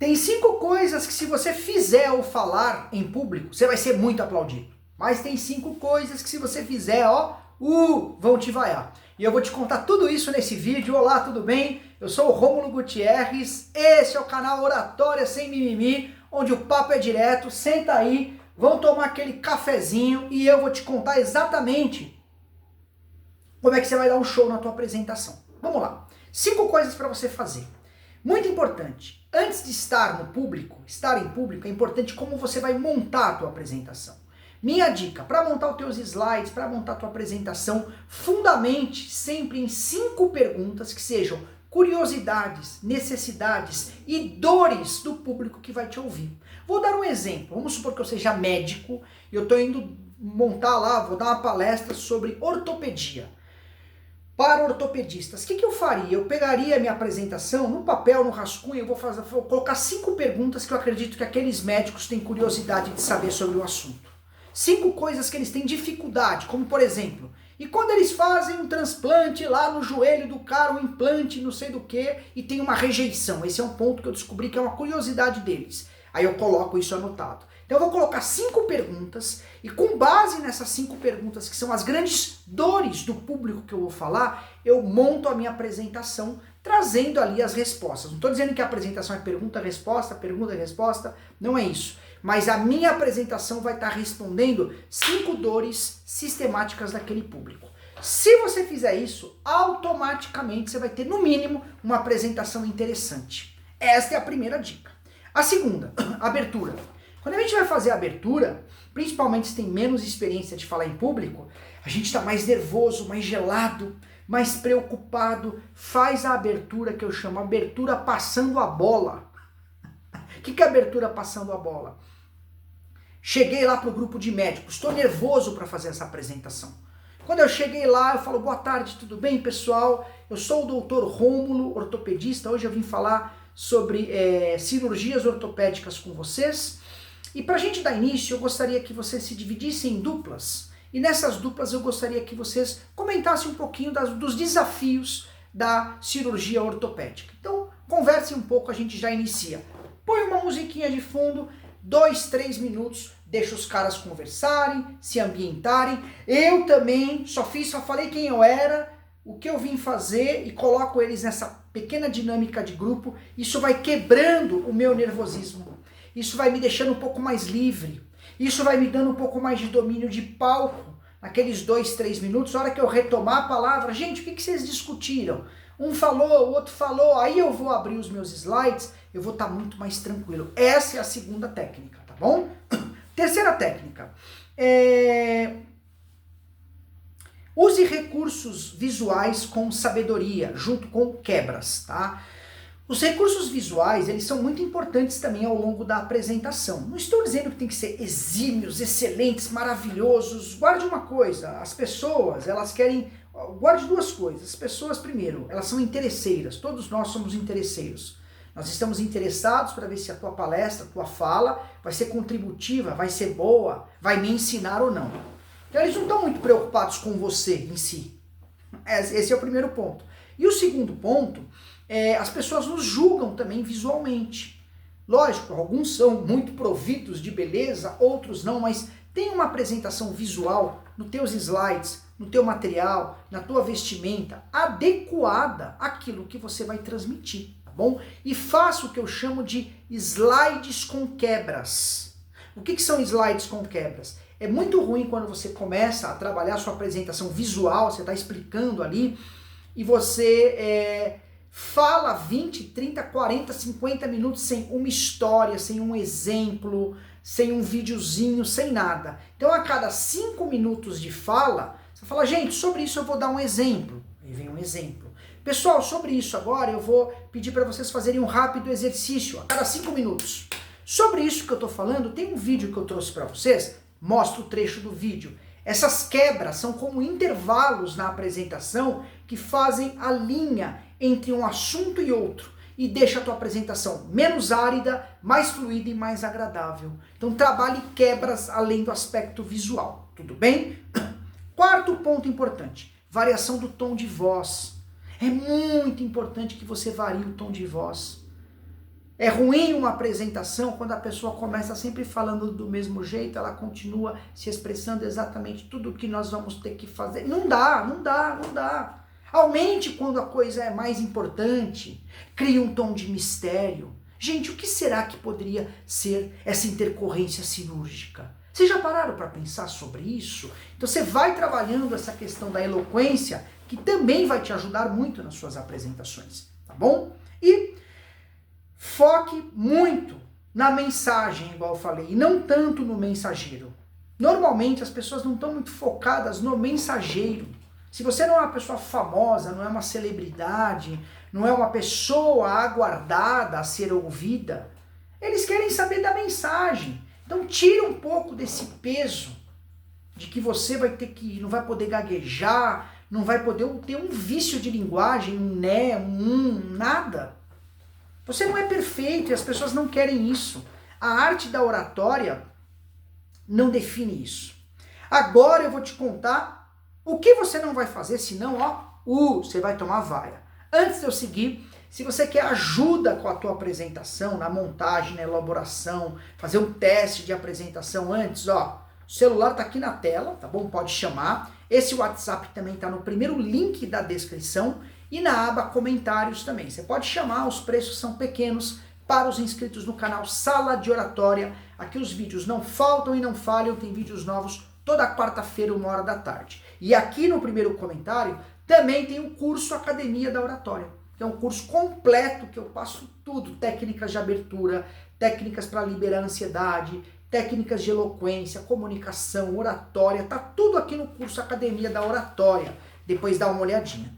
Tem 5 coisas que se você fizer ou falar em público, você vai ser muito aplaudido. Mas tem 5 coisas que se você fizer, vão te vaiar. E eu vou te contar tudo isso nesse vídeo. Olá, tudo bem? Eu sou o Rômulo Gutierrez, esse é o canal Oratória Sem Mimimi, onde o papo é direto. Senta aí, vamos tomar aquele cafezinho e eu vou te contar exatamente como é que você vai dar um show na tua apresentação. Vamos lá. 5 coisas para você fazer. Muito importante, antes de estar em público, é importante como você vai montar a tua apresentação. Minha dica, para montar os teus slides, para montar a tua apresentação, fundamente sempre em 5 perguntas que sejam curiosidades, necessidades e dores do público que vai te ouvir. Vou dar um exemplo, vamos supor que eu seja médico e eu estou indo montar lá, vou dar uma palestra sobre ortopedia. Para ortopedistas, o que eu faria? Eu pegaria a minha apresentação no papel, no rascunho, eu vou colocar 5 perguntas que eu acredito que aqueles médicos têm curiosidade de saber sobre o assunto. 5 coisas que eles têm dificuldade, como por exemplo, e quando eles fazem um transplante lá no joelho do cara, um implante não sei do que, e tem uma rejeição. Esse é um ponto que eu descobri que é uma curiosidade deles. Aí eu coloco isso anotado. Então eu vou colocar 5 perguntas e com base nessas 5 perguntas, que são as grandes dores do público que eu vou falar, eu monto a minha apresentação trazendo ali as respostas. Não estou dizendo que a apresentação é pergunta-resposta, não é isso. Mas a minha apresentação vai estar respondendo 5 dores sistemáticas daquele público. Se você fizer isso, automaticamente você vai ter, no mínimo, uma apresentação interessante. Esta é a primeira dica. A segunda, abertura. Quando a gente vai fazer a abertura, principalmente se tem menos experiência de falar em público, a gente está mais nervoso, mais gelado, mais preocupado. Faz a abertura que eu chamo abertura passando a bola. O que é abertura passando a bola? Cheguei lá para o grupo de médicos, estou nervoso para fazer essa apresentação. Quando eu cheguei lá, eu falo, boa tarde, tudo bem, pessoal? Eu sou o doutor Rômulo, ortopedista. Hoje eu vim falar sobre cirurgias ortopédicas com vocês. E para a gente dar início, eu gostaria que vocês se dividissem em duplas. E nessas duplas eu gostaria que vocês comentassem um pouquinho dos desafios da cirurgia ortopédica. Então, conversem um pouco, a gente já inicia. Põe uma musiquinha de fundo, 2, 3 minutos, deixa os caras conversarem, se ambientarem. Eu também só falei quem eu era, o que eu vim fazer e coloco eles nessa pequena dinâmica de grupo. Isso vai quebrando o meu nervosismo. Isso vai me deixando um pouco mais livre. Isso vai me dando um pouco mais de domínio de palco. Naqueles 2, 3 minutos, na hora que eu retomar a palavra, gente, o que vocês discutiram? Um falou, o outro falou, aí eu vou abrir os meus slides, eu vou estar muito mais tranquilo. Essa é a segunda técnica, tá bom? Terceira técnica. Use recursos visuais com sabedoria, junto com quebras, tá? Os recursos visuais, eles são muito importantes também ao longo da apresentação. Não estou dizendo que tem que ser exímios, excelentes, maravilhosos. Guarde uma coisa, as pessoas, elas querem... Guarde 2 coisas. As pessoas, primeiro, elas são interesseiras. Todos nós somos interesseiros. Nós estamos interessados para ver se a tua palestra, a tua fala, vai ser contributiva, vai ser boa, vai me ensinar ou não. Então eles não estão muito preocupados com você em si. Esse é o primeiro ponto. E o segundo ponto... as pessoas nos julgam também visualmente. Lógico, alguns são muito providos de beleza, outros não, mas tem uma apresentação visual nos teus slides, no teu material, na tua vestimenta, adequada àquilo que você vai transmitir, tá bom? E faça o que eu chamo de slides com quebras. O que são slides com quebras? É muito ruim quando você começa a trabalhar a sua apresentação visual, você está explicando ali, e você... fala 20, 30, 40, 50 minutos sem uma história, sem um exemplo, sem um videozinho, sem nada. Então a cada 5 minutos de fala, você fala, gente, sobre isso eu vou dar um exemplo. Aí vem um exemplo. Pessoal, sobre isso agora eu vou pedir para vocês fazerem um rápido exercício a cada 5 minutos. Sobre isso que eu estou falando, tem um vídeo que eu trouxe para vocês, mostra o trecho do vídeo. Essas quebras são como intervalos na apresentação que fazem a linha entre um assunto e outro e deixa a tua apresentação menos árida, mais fluida e mais agradável. Então trabalhe quebras além do aspecto visual, tudo bem? Quarto ponto importante, variação do tom de voz. É muito importante que você varie o tom de voz. É ruim uma apresentação quando a pessoa começa sempre falando do mesmo jeito, ela continua se expressando exatamente tudo o que nós vamos ter que fazer. Não dá, não dá, não dá. Aumente quando a coisa é mais importante. Crie um tom de mistério. Gente, o que será que poderia ser essa intercorrência cirúrgica? Vocês já pararam para pensar sobre isso? Então você vai trabalhando essa questão da eloquência, que também vai te ajudar muito nas suas apresentações, tá bom? E foque muito na mensagem, igual eu falei, e não tanto no mensageiro. Normalmente as pessoas não estão muito focadas no mensageiro. Se você não é uma pessoa famosa, não é uma celebridade, não é uma pessoa aguardada a ser ouvida, eles querem saber da mensagem. Então tira um pouco desse peso de que você vai ter que, não vai poder gaguejar, não vai poder ter um vício de linguagem, um né, nada. Você não é perfeito e as pessoas não querem isso. A arte da oratória não define isso. Agora eu vou te contar o que você não vai fazer, senão, você vai tomar vaia. Antes de eu seguir, se você quer ajuda com a tua apresentação, na montagem, na elaboração, fazer um teste de apresentação antes, o celular tá aqui na tela, tá bom? Pode chamar. Esse WhatsApp também tá no primeiro link da descrição e na aba comentários também. Você pode chamar, os preços são pequenos para os inscritos no canal Sala de Oratória. Aqui os vídeos não faltam e não falham, tem vídeos novos toda quarta-feira, 13h. E aqui no primeiro comentário também tem o curso Academia da Oratória, que é um curso completo que eu passo tudo, técnicas de abertura, técnicas para liberar a ansiedade, técnicas de eloquência, comunicação, oratória, tá tudo aqui no curso Academia da Oratória. Depois dá uma olhadinha.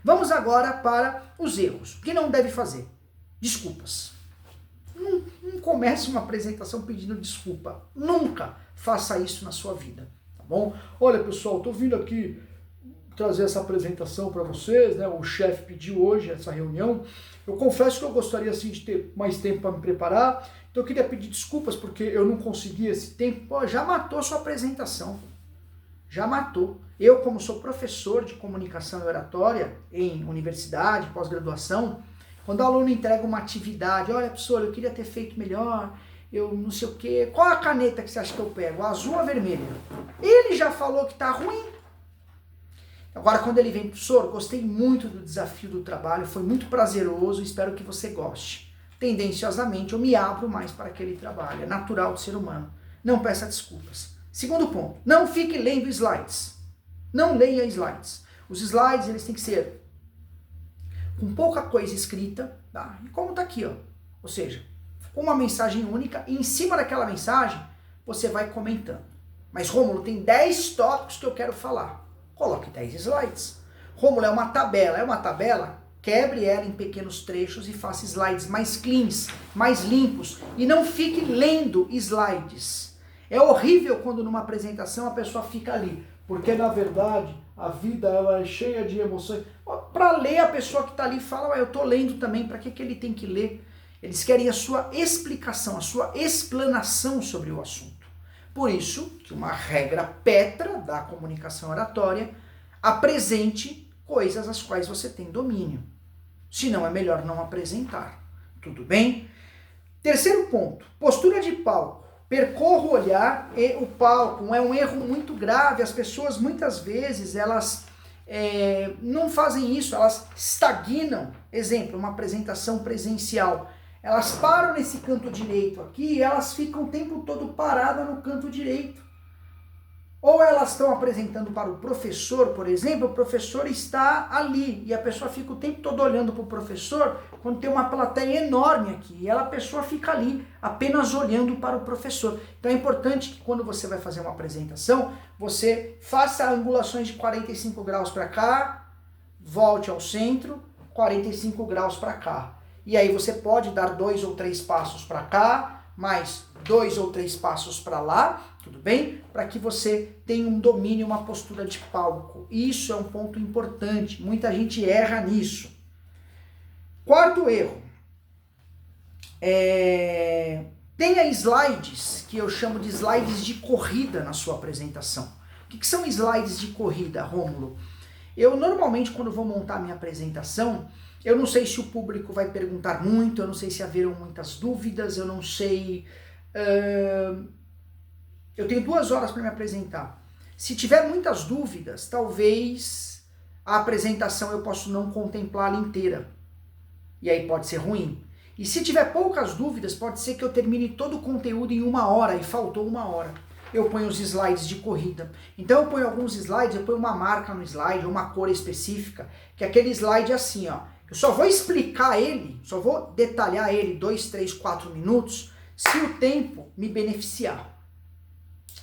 Vamos agora para os erros. O que não deve fazer? Desculpas. Não comece uma apresentação pedindo desculpa. Nunca faça isso na sua vida, tá bom? Olha, pessoal, estou vindo aqui trazer essa apresentação para vocês, né? O chefe pediu hoje essa reunião. Eu confesso que eu gostaria assim de ter mais tempo para me preparar. Então eu queria pedir desculpas porque eu não consegui esse tempo. Pô, já matou sua apresentação. Já matou. Eu, como sou professor de comunicação e oratória em universidade, pós-graduação, quando o aluno entrega uma atividade, olha, professor, eu queria ter feito melhor, eu não sei o quê, qual a caneta que você acha que eu pego? A azul ou a vermelha? Ele já falou que tá ruim. Agora, quando ele vem, professor, gostei muito do desafio do trabalho, foi muito prazeroso, espero que você goste. Tendenciosamente, eu me abro mais para aquele trabalho, é natural do ser humano. Não peça desculpas. Segundo ponto, não fique lendo slides. Não leia slides. Os slides, eles têm que ser com pouca coisa escrita, tá? E como tá aqui, ou seja, uma mensagem única, e em cima daquela mensagem, você vai comentando. Mas, Rômulo, tem 10 tópicos que eu quero falar. Coloque 10 slides. Rômulo, é uma tabela? Quebre ela em pequenos trechos e faça slides mais cleans, mais limpos. E não fique lendo slides. É horrível quando numa apresentação a pessoa fica ali. Porque, na verdade, a vida ela é cheia de emoções. Para ler, a pessoa que está ali fala, eu estou lendo também, para que ele tem que ler? Eles querem a sua explicação, a sua explanação sobre o assunto. Por isso, que uma regra pétrea da comunicação oratória, apresente coisas as quais você tem domínio. Senão é melhor não apresentar. Tudo bem? Terceiro ponto, postura de palco. Percorra o olhar e o palco. É um erro muito grave. As pessoas muitas vezes elas não fazem isso, elas estagnam. Exemplo, uma apresentação presencial. Elas param nesse canto direito aqui e elas ficam o tempo todo paradas no canto direito. Ou elas estão apresentando para o professor, por exemplo, o professor está ali e a pessoa fica o tempo todo olhando para o professor quando tem uma plateia enorme aqui e a pessoa fica ali apenas olhando para o professor. Então é importante que quando você vai fazer uma apresentação, você faça angulações de 45 graus para cá, volte ao centro, 45 graus para cá. E aí você pode dar 2 ou 3 passos para cá, mais 2 ou 3 passos para lá, tudo bem? Para que você tenha um domínio, uma postura de palco. Isso é um ponto importante, muita gente erra nisso. Quarto erro, tenha slides, que eu chamo de slides de corrida na sua apresentação. O que são slides de corrida, Rômulo? Eu normalmente, quando vou montar minha apresentação, Eu não sei se o público vai perguntar muito, eu não sei se haverão muitas dúvidas, eu não sei... Eu tenho 2 horas para me apresentar. Se tiver muitas dúvidas, talvez a apresentação eu possa não contemplá-la inteira. E aí pode ser ruim. E se tiver poucas dúvidas, pode ser que eu termine todo o conteúdo em 1 hora e faltou 1 hora. Eu ponho os slides de corrida. Então eu ponho alguns slides, eu ponho uma marca no slide, uma cor específica, que aquele slide é assim, ó. Eu só vou explicar ele, só vou detalhar ele 2, 3, 4 minutos, se o tempo me beneficiar.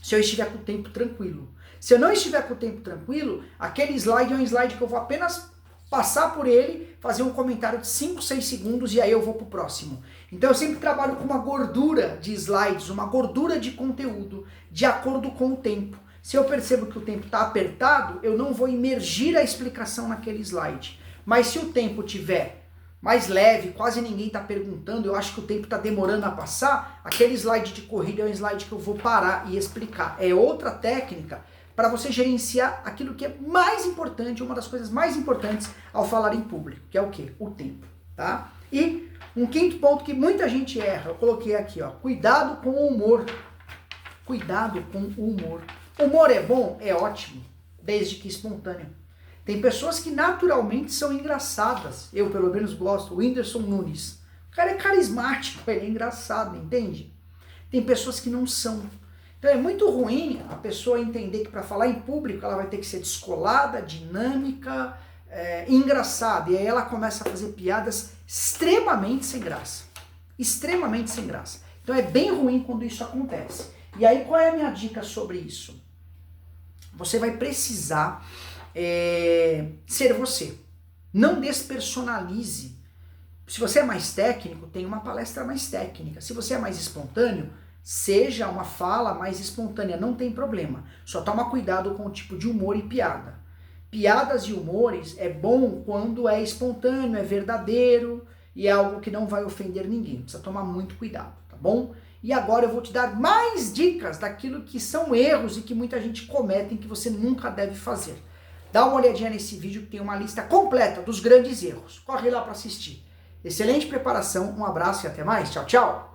Se eu estiver com o tempo tranquilo. Se eu não estiver com o tempo tranquilo, aquele slide é um slide que eu vou apenas passar por ele, fazer um comentário de 5, 6 segundos e aí eu vou pro próximo. Então eu sempre trabalho com uma gordura de slides, uma gordura de conteúdo, de acordo com o tempo. Se eu percebo que o tempo está apertado, eu não vou imergir a explicação naquele slide. Mas se o tempo tiver mais leve, quase ninguém está perguntando, eu acho que o tempo está demorando a passar, aquele slide de corrida é um slide que eu vou parar e explicar. É outra técnica para você gerenciar aquilo que é mais importante, uma das coisas mais importantes ao falar em público, que é o quê? O tempo, tá? E um quinto ponto que muita gente erra, eu coloquei aqui, ó, cuidado com o humor. Cuidado com o humor. Humor é bom? É ótimo, desde que espontâneo. Tem pessoas que naturalmente são engraçadas. Eu, pelo menos, gosto. O Whindersson Nunes. O cara é carismático, ele é engraçado, entende? Tem pessoas que não são. Então é muito ruim a pessoa entender que para falar em público ela vai ter que ser descolada, dinâmica, engraçada. E aí ela começa a fazer piadas extremamente sem graça. Extremamente sem graça. Então é bem ruim quando isso acontece. E aí qual é a minha dica sobre isso? Você vai precisar... ser você. Não despersonalize. Se você é mais técnico, tem uma palestra mais técnica. Se você é mais espontâneo, seja uma fala mais espontânea, não tem problema. Só toma cuidado com o tipo de humor e piada. Piadas e humores é bom quando é espontâneo, é verdadeiro e é algo que não vai ofender ninguém. Precisa tomar muito cuidado, tá bom? E agora eu vou te dar mais dicas daquilo que são erros e que muita gente comete e que você nunca deve fazer. Dá uma olhadinha nesse vídeo que tem uma lista completa dos grandes erros. Corre lá para assistir. Excelente preparação, um abraço e até mais. Tchau, tchau!